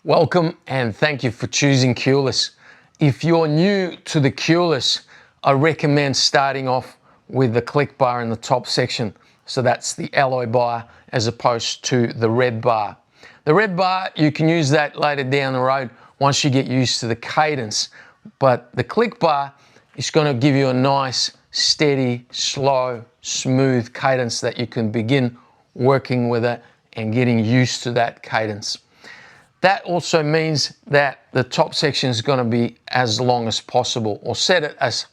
Welcome and thank you for choosing Kewlus. If you're new to the Kewlus, I recommend starting off with the click bar in the top section. So that's the alloy bar as opposed to the red bar. The red bar, you can use that later down the road once you get used to the cadence. But the click bar is going to give you a nice, steady, slow, smooth cadence that you can begin working with it and getting used to that cadence. That also means that the top section is going to be as long as possible, or set it as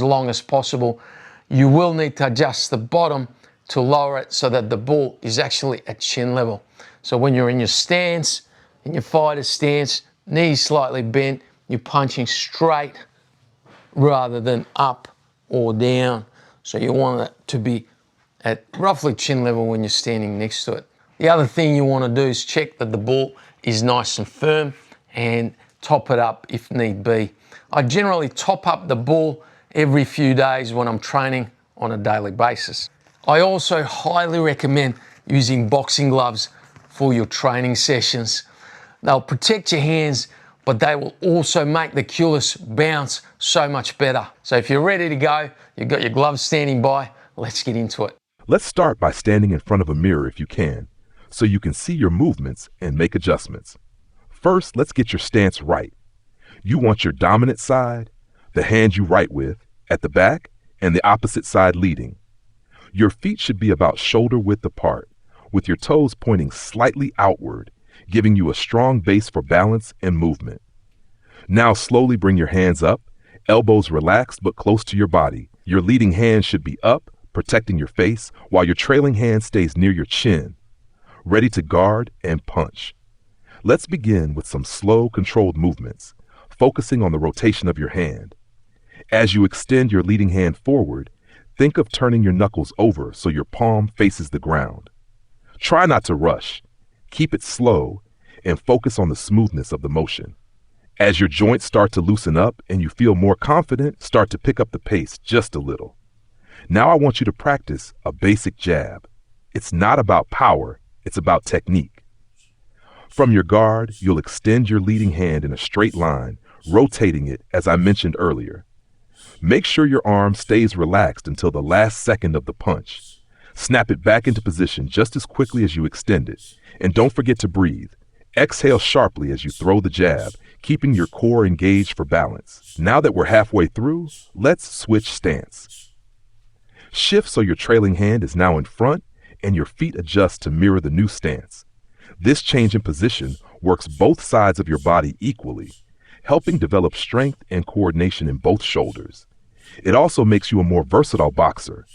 long as possible. You will need to adjust the bottom to lower it so that the ball is actually at chin level. So when you're in your stance, in your fighter stance, knees slightly bent, you're punching straight rather than up or down. So you want it to be at roughly chin level when you're standing next to it. The other thing you want to do is check that the ball is nice and firm and top it up if need be. I generally top up the ball every few days when I'm training on a daily basis. I also highly recommend using boxing gloves for your training sessions. They'll protect your hands, but they will also make the Kewlus bounce so much better. So if you're ready to go, you've got your gloves standing by, let's get into it. Let's start by standing in front of a mirror if you can, so you can see your movements and make adjustments. First, let's get your stance right. You want your dominant side, the hand you write with, at the back, and the opposite side leading. Your feet should be about shoulder width apart, with your toes pointing slightly outward, giving you a strong base for balance and movement. Now slowly bring your hands up, elbows relaxed but close to your body. Your leading hand should be up, protecting your face, while your trailing hand stays near your chin, ready to guard and punch. Let's begin with some slow, controlled movements, focusing on the rotation of your hand. As you extend your leading hand forward, think of turning your knuckles over so your palm faces the ground. Try not to rush. Keep it slow and focus on the smoothness of the motion. As your joints start to loosen up and you feel more confident, start to pick up the pace just a little. Now I want you to practice a basic jab. It's not about power. It's about technique. From your guard, you'll extend your leading hand in a straight line, rotating it as I mentioned earlier. Make sure your arm stays relaxed until the last second of the punch. Snap it back into position just as quickly as you extend it. And don't forget to breathe. Exhale sharply as you throw the jab, keeping your core engaged for balance. Now that we're halfway through, let's switch stance. Shift so your trailing hand is now in front and your feet adjust to mirror the new stance. This change in position works both sides of your body equally, helping develop strength and coordination in both shoulders. It also makes you a more versatile boxer,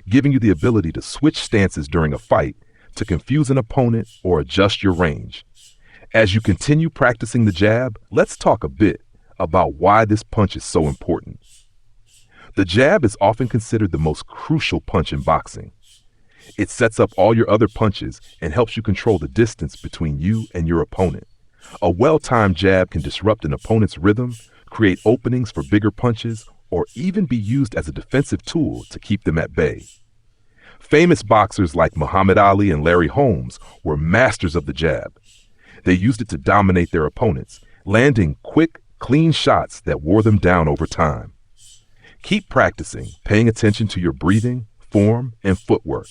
giving you the ability to switch stances during a fight to confuse an opponent or adjust your range. As you continue practicing the jab, let's talk a bit about why this punch is so important. The jab is often considered the most crucial punch in boxing. It sets up all your other punches and helps you control the distance between you and your opponent. A well-timed jab can disrupt an opponent's rhythm, create openings for bigger punches, or even be used as a defensive tool to keep them at bay. Famous boxers like Muhammad Ali and Larry Holmes were masters of the jab. They used it to dominate their opponents, landing quick, clean shots that wore them down over time. Keep practicing, paying attention to your breathing, form, and footwork.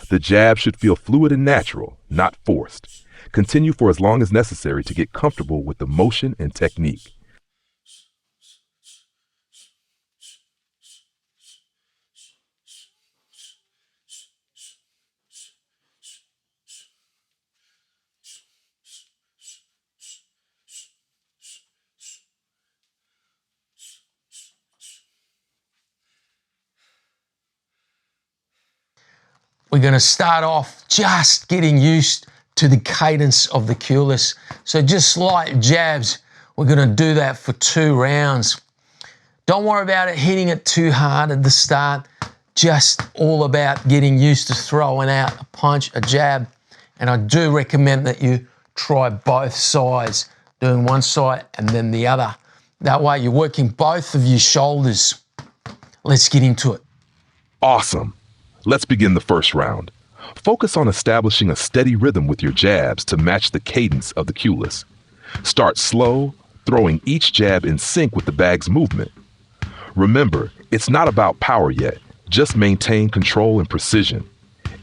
The jab should feel fluid and natural, not forced. Continue for as long as necessary to get comfortable with the motion and technique. We're going to start off just getting used to the cadence of the Kewlus. So just light jabs. We're going to do that for 2 rounds. Don't worry about it hitting it too hard at the start. Just all about getting used to throwing out a punch, a jab. And I do recommend that you try both sides, doing one side and then the other. That way you're working both of your shoulders. Let's get into it. Awesome. Let's begin the first round. Focus on establishing a steady rhythm with your jabs to match the cadence of the Kewlus. Start slow, throwing each jab in sync with the bag's movement. Remember, it's not about power yet, just maintain control and precision.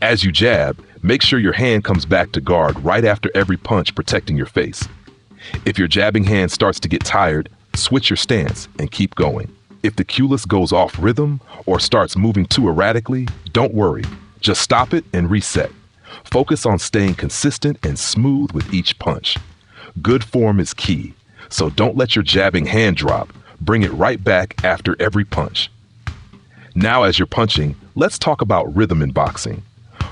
As you jab, make sure your hand comes back to guard right after every punch, protecting your face. If your jabbing hand starts to get tired, switch your stance and keep going. If the Kewlus goes off rhythm or starts moving too erratically, don't worry. Just stop it and reset. Focus on staying consistent and smooth with each punch. Good form is key, so don't let your jabbing hand drop. Bring it right back after every punch. Now, as you're punching, let's talk about rhythm in boxing.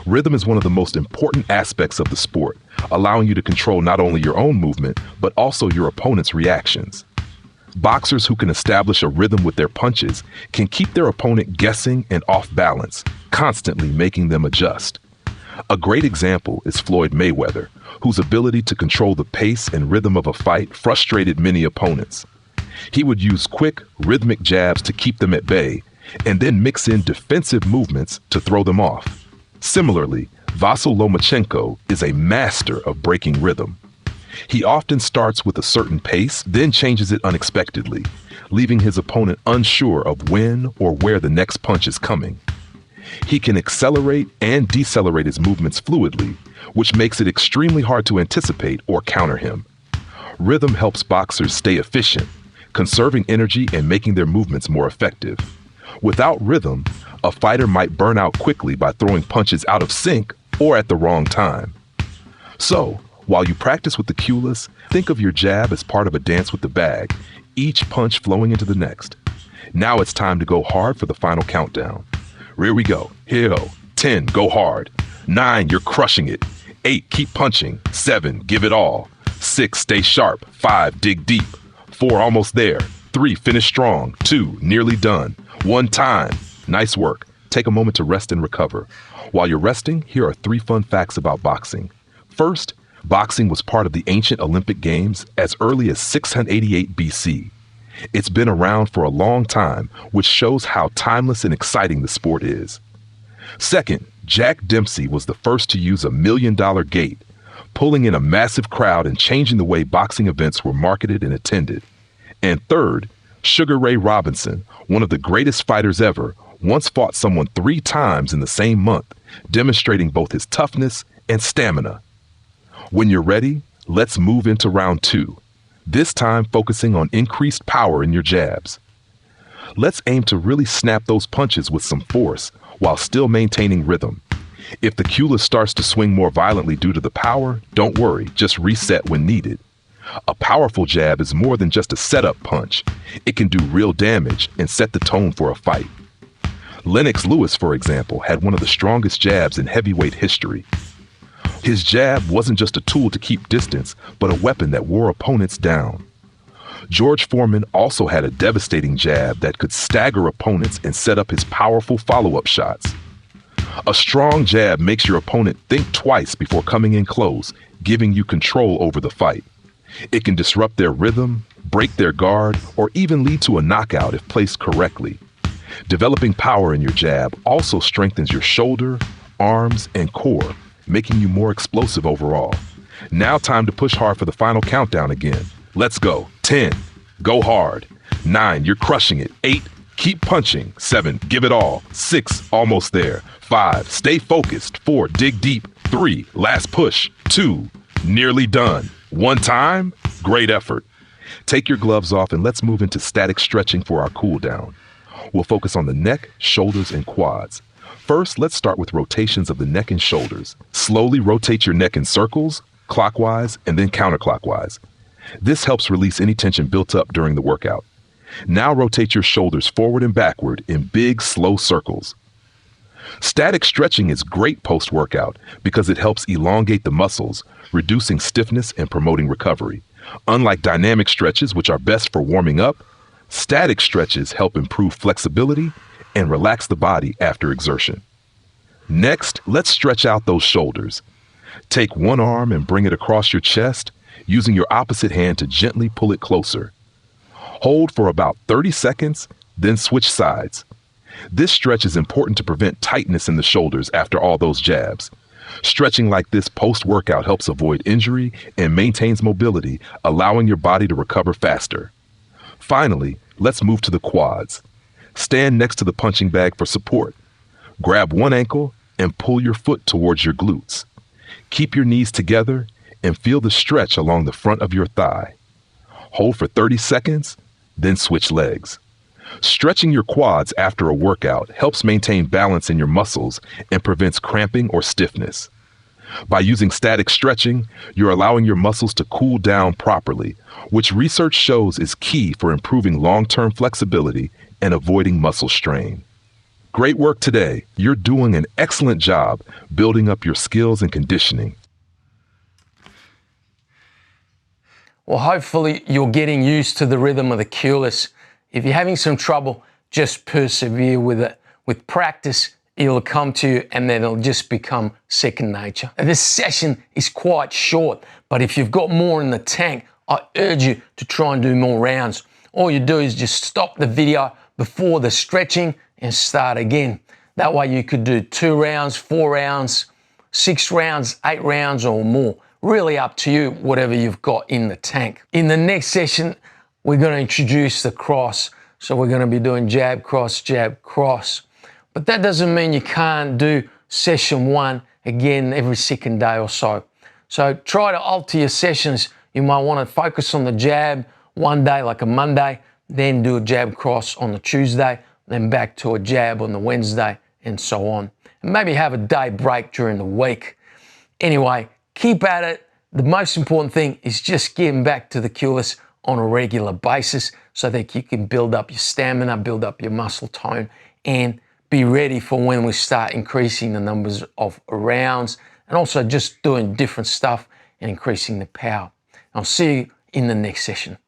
Rhythm is one of the most important aspects of the sport, allowing you to control not only your own movement, but also your opponent's reactions. Boxers who can establish a rhythm with their punches can keep their opponent guessing and off balance, constantly making them adjust. A great example is Floyd Mayweather, whose ability to control the pace and rhythm of a fight frustrated many opponents. He would use quick, rhythmic jabs to keep them at bay, and then mix in defensive movements to throw them off. Similarly, Vasyl Lomachenko is a master of breaking rhythm. He often starts with a certain pace, then changes it unexpectedly, leaving his opponent unsure of when or where the next punch is coming. He can accelerate and decelerate his movements fluidly, which makes it extremely hard to anticipate or counter him. Rhythm helps boxers stay efficient, conserving energy and making their movements more effective. Without rhythm, a fighter might burn out quickly by throwing punches out of sync or at the wrong time. So, while you practice with the Kewlus, think of your jab as part of a dance with the bag, each punch flowing into the next. Now it's time to go hard for the final countdown. Here we go. Here we go. 10, go hard. 9, you're crushing it. 8, keep punching. 7, give it all. 6, stay sharp. 5, dig deep. 4, almost there. 3, finish strong. 2, nearly done. 1 time. Nice work. Take a moment to rest and recover. While you're resting, here are 3 fun facts about boxing. First, boxing was part of the ancient Olympic Games as early as 688 BC. It's been around for a long time, which shows how timeless and exciting the sport is. Second, Jack Dempsey was the first to use $1 million gate, pulling in a massive crowd and changing the way boxing events were marketed and attended. And third, Sugar Ray Robinson, one of the greatest fighters ever, once fought someone 3 times in the same month, demonstrating both his toughness and stamina. When you're ready, let's move into round 2, this time focusing on increased power in your jabs. Let's aim to really snap those punches with some force while still maintaining rhythm. If the Kewlus starts to swing more violently due to the power, don't worry, just reset when needed. A powerful jab is more than just a setup punch. It can do real damage and set the tone for a fight. Lennox Lewis, for example, had one of the strongest jabs in heavyweight history. His jab wasn't just a tool to keep distance, but a weapon that wore opponents down. George Foreman also had a devastating jab that could stagger opponents and set up his powerful follow-up shots. A strong jab makes your opponent think twice before coming in close, giving you control over the fight. It can disrupt their rhythm, break their guard, or even lead to a knockout if placed correctly. Developing power in your jab also strengthens your shoulder, arms, and core, making you more explosive overall. Now time to push hard for the final countdown again. Let's go. 10, go hard. 9, you're crushing it. 8, keep punching. 7, give it all. 6, almost there. 5, stay focused. 4, dig deep. 3, last push. 2, nearly done. 1 time, great effort. Take your gloves off and let's move into static stretching for our cool down. We'll focus on the neck, shoulders, and quads. First, let's start with rotations of the neck and shoulders. Slowly rotate your neck in circles, clockwise, and then counterclockwise. This helps release any tension built up during the workout. Now rotate your shoulders forward and backward in big, slow circles. Static stretching is great post-workout because it helps elongate the muscles, reducing stiffness and promoting recovery. Unlike dynamic stretches, which are best for warming up, static stretches help improve flexibility and relax the body after exertion. Next, let's stretch out those shoulders. Take one arm and bring it across your chest, using your opposite hand to gently pull it closer. Hold for about 30 seconds, then switch sides. This stretch is important to prevent tightness in the shoulders after all those jabs. Stretching like this post-workout helps avoid injury and maintains mobility, allowing your body to recover faster. Finally, let's move to the quads. Stand next to the punching bag for support. Grab one ankle and pull your foot towards your glutes. Keep your knees together and feel the stretch along the front of your thigh. Hold for 30 seconds, then switch legs. Stretching your quads after a workout helps maintain balance in your muscles and prevents cramping or stiffness. By using static stretching, you're allowing your muscles to cool down properly, which research shows is key for improving long-term flexibility and avoiding muscle strain. Great work today. You're doing an excellent job building up your skills and conditioning. Well, hopefully you're getting used to the rhythm of the Kewlus. If you're having some trouble, just persevere with it. With practice, it'll come to you and then it'll just become second nature. Now, this session is quite short, but if you've got more in the tank, I urge you to try and do more rounds. All you do is just stop the video before the stretching and start again. That way you could do 2 rounds, 4 rounds, 6 rounds, 8 rounds or more. Really up to you, whatever you've got in the tank. In the next session, we're going to introduce the cross. So we're going to be doing jab, cross, but that doesn't mean you can't do session 1 again every second day or so. So try to alter your sessions. You might want to focus on the jab one day, like a Monday, then do a jab cross on the Tuesday, then back to a jab on the Wednesday, and so on. And maybe have a day break during the week. Anyway, keep at it. The most important thing is just getting back to the Kewlus on a regular basis so that you can build up your stamina, build up your muscle tone, and be ready for when we start increasing the numbers of rounds and also just doing different stuff and increasing the power. I'll see you in the next session.